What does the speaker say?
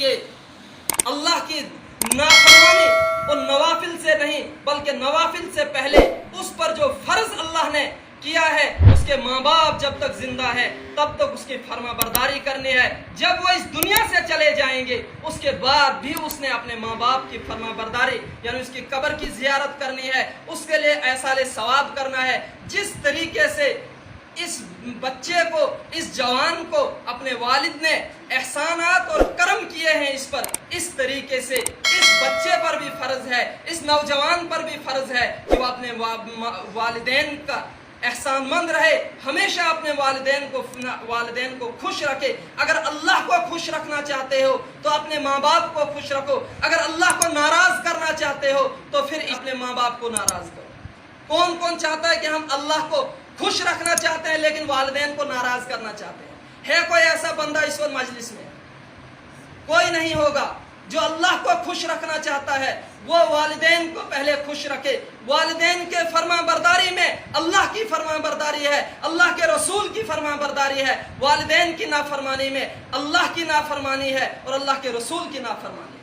گے اللہ کی نافرمانی ان نوافل سے نہیں بلکہ نوافل سے پہلے اس پر جو فرض اللہ نے کیا ہے اس کے ماں باپ جب تک زندہ ہے تب تک اس کی فرما برداری کرنی ہے. جب وہ اس دنیا سے چلے جائیں گے اس کے بعد بھی اس نے اپنے ماں باپ کی فرما برداری یعنی اس کی قبر کی زیارت کرنی ہے. اس کے لیے ایصال ثواب کرنا ہے. جس طریقے سے اس بچے کو اس جوان کو اپنے والد نے احسانات اور کرم کیے ہیں اس پر, اس طریقے سے اس بچے پر بھی فرض ہے, اس نوجوان پر بھی فرض ہے کہ وہ اپنے والدین کا احسان مند رہے, ہمیشہ اپنے والدین کو خوش رکھے. اگر اللہ کو خوش رکھنا چاہتے ہو تو اپنے ماں باپ کو خوش رکھو, اگر اللہ کو ناراض کرنا چاہتے ہو تو پھر اپنے ماں باپ کو ناراض کرو. کون کون چاہتا ہے کہ ہم اللہ کو خوش رکھنا چاہتے ہیں لیکن والدین کو ناراض کرنا چاہتے ہیں؟ ہے کوئی ایسا بندہ اس وقت مجلس میں؟ کوئی نہیں ہوگا. جو اللہ کو خوش رکھنا چاہتا ہے وہ والدین کو پہلے خوش رکھے. والدین کے فرما برداری میں اللہ کی فرما برداری ہے, اللہ کے رسول کی فرما برداری ہے. والدین کی نافرمانی میں اللہ کی نافرمانی ہے اور اللہ کے رسول کی نافرمانی ہے.